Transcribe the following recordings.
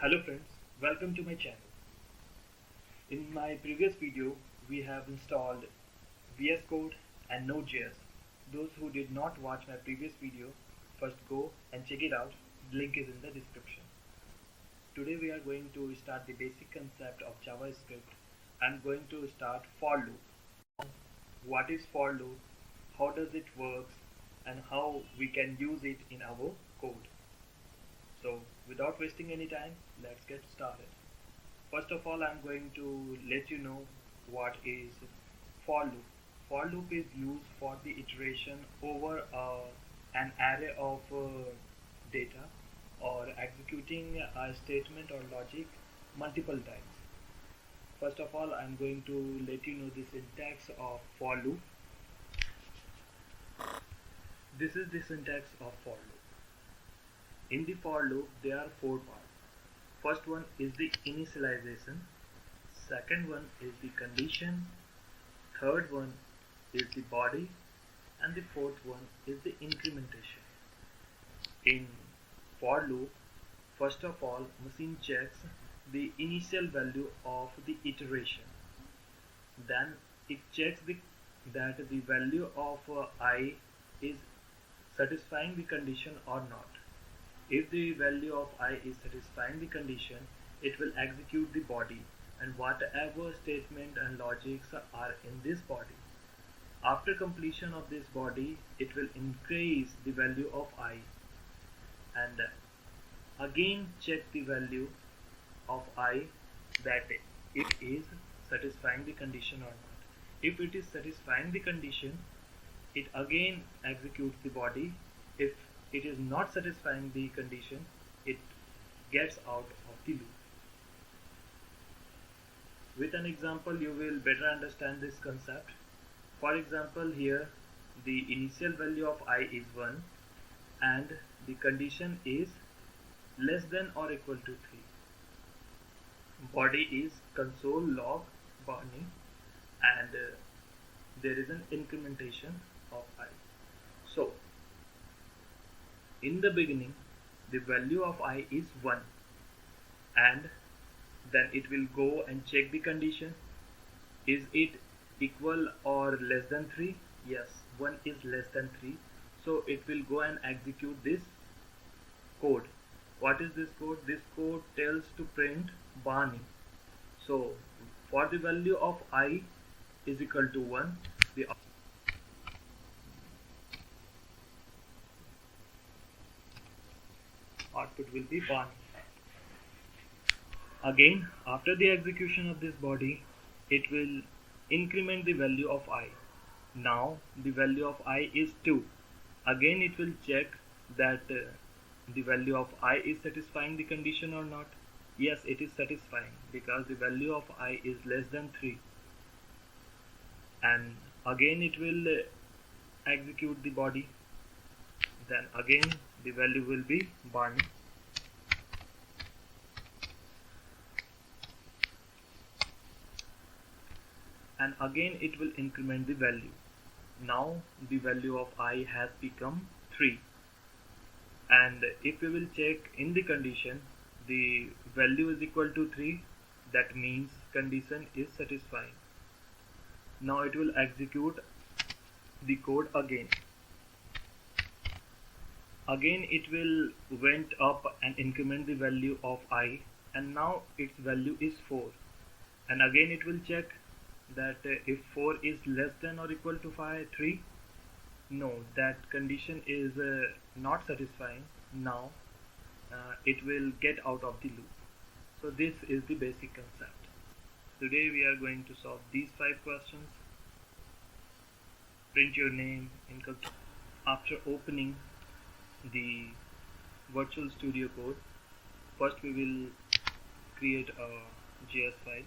Hello friends, welcome to my channel. In my previous video, we have installed VS Code and Node.js. Those who did not watch my previous video, first go and check it out. The link is in the description. Today we are going to start the basic concept of JavaScript. I'm going to start for loop. What is for loop? How does it work? And how we can use it in our code. So without wasting any time, let's get started. First of all, I'm going to let you know what is for loop. For loop is used for the iteration over an array of data or executing a statement or logic multiple times. First of all, I'm going to let you know the syntax of for loop. This is the syntax of for loop. In the for loop, there are four parts. First one is the initialization. Second one is the condition. Third one is the body. And the fourth one is the incrementation. In for loop, first of all, machine checks the initial value of the iteration. Then it checks that the value of I is satisfying the condition or not. If the value of I is satisfying the condition, it will execute the body and whatever statement and logics are in this body. After completion of this body, it will increase the value of I and again check the value of I that it is satisfying the condition or not. If it is satisfying the condition, it again executes the body. If it is not satisfying the condition, it gets out of the loop. With an example, you will better understand this concept. For example, here the initial value of I is 1 and the condition is less than or equal to 3. Body is console log Barney and there is an incrementation of I. So in the beginning, the value of I is 1 and then it will go and check the condition. Is it equal or less than 3? Yes, 1 is less than 3. So it will go and execute this code. What is this code? This code tells to print Barney. So for the value of I is equal to 1, the output will be Barney. Again, after the execution of this body, it will increment the value of I. Now the value of I is 2. Again it will check that the value of I is satisfying the condition or not. Yes, it is satisfying because the value of I is less than 3. And again it will execute the body. Then again the value will be Barney. And again it will increment the value. Now the value of I has become 3. And if we will check in the condition, the value is equal to 3, that means condition is satisfying. Now it will execute the code again. Again it will went up and increment the value of I and now its value is 4. And again it will check that if 4 is less than or equal to 3, no, that condition is not satisfying. Now it will get out of the loop. So this is the basic concept. Today we are going to solve these 5 questions. Print your name in calculation. After opening the Virtual Studio Code, first we will create a JS file.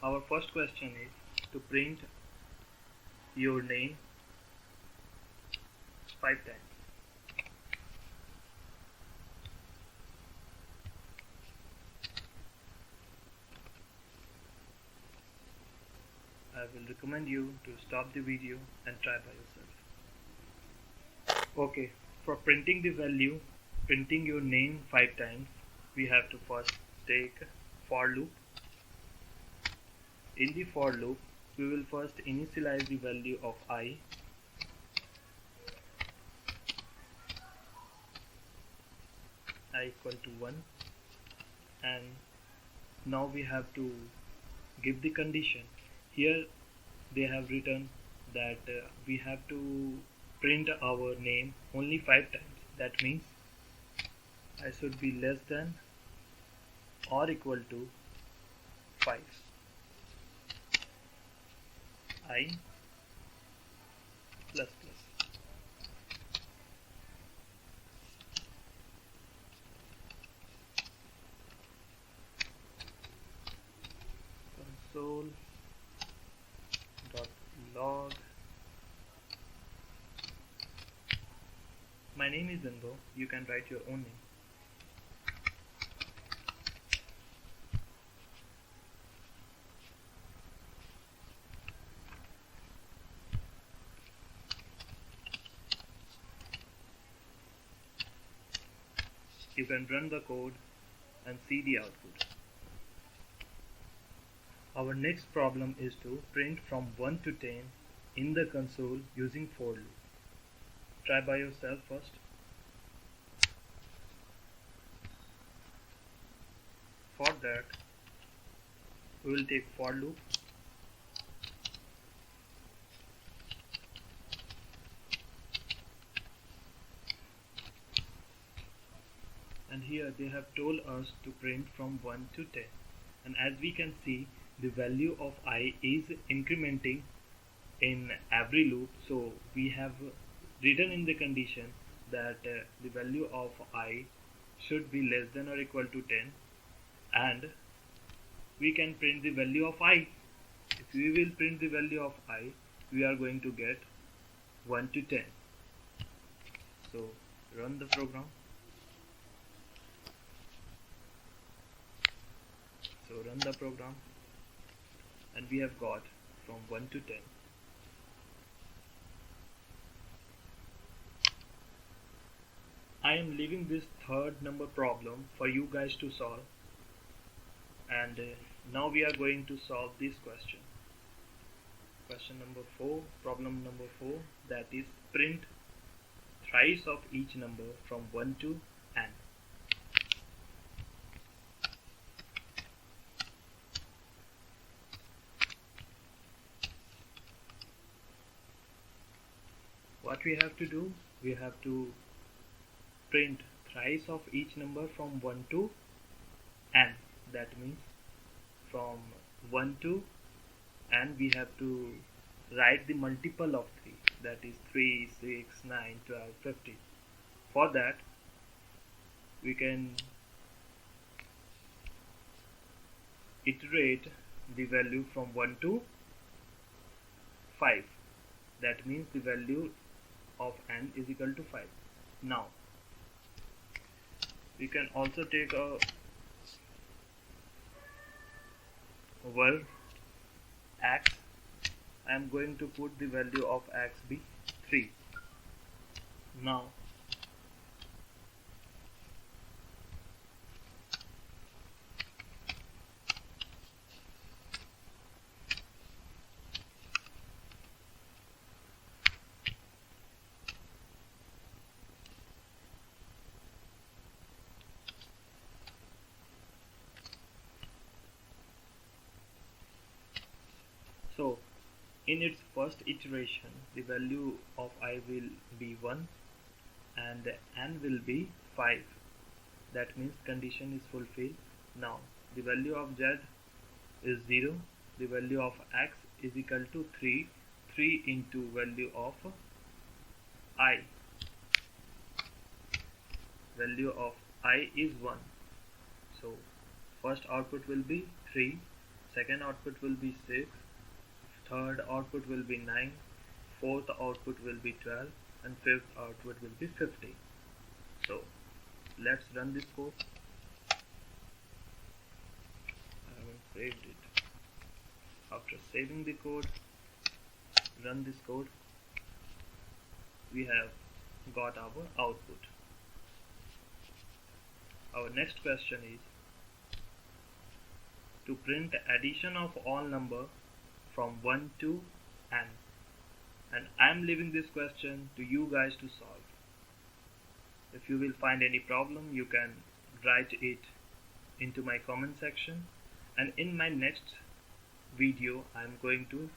Our first question is to print your name 5 times. I will recommend you to stop the video and try by yourself. Okay, for printing the value, printing your name 5 times, we have to first take for loop. In the for loop, we will first initialize the value of I equal to 1, and now we have to give the condition. Here they have written that we have to print our name only 5 times. That means I should be less than or equal to 5. I plus plus. Console.log. My name is Zingo. You can write your own name. You can run the code and see the output. Our next problem is to print from 1 to 10 in the console using for loop. Try by yourself first. For that, we will take for loop. And here they have told us to print from 1 to 10, and as we can see, the value of I is incrementing in every loop. So we have written in the condition that the value of I should be less than or equal to 10, and we can print the value of I. If we will print the value of I, we are going to get 1 to 10. So run the program. So run the program, and we have got from 1 to 10. I am leaving this third number problem for you guys to solve, and now we are going to solve this question. Question number 4, problem number 4, that is print thrice of each number from 1 to n. What we have to do, we have to print thrice of each number from 1 to n. That means from 1 to n we have to write the multiple of 3, that is 3, 6, 9, 12, 15. For that, we can iterate the value from 1 to 5. That means the value of n is equal to 5. Now we can also take a var x. I am going to put the value of x be 3. Now so in its first iteration, the value of I will be 1 and n will be 5. That means condition is fulfilled. Now the value of z is 0. The value of x is equal to 3. 3 into value of I. Value of I is 1. So first output will be 3. Second output will be 6. Third output will be 9, fourth output will be 12, and fifth output will be 15. So let's run this code. I haven't saved it. After saving the code, run this code, we have got our output. Our next question is to print addition of all number from 1 to n, and I am leaving this question to you guys to solve. If you will find any problem, you can write it into my comment section, and in my next video I am going to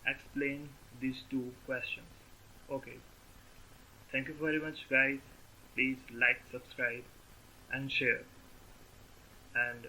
explain these two questions. Okay, thank you very much guys. Please like, subscribe and share, and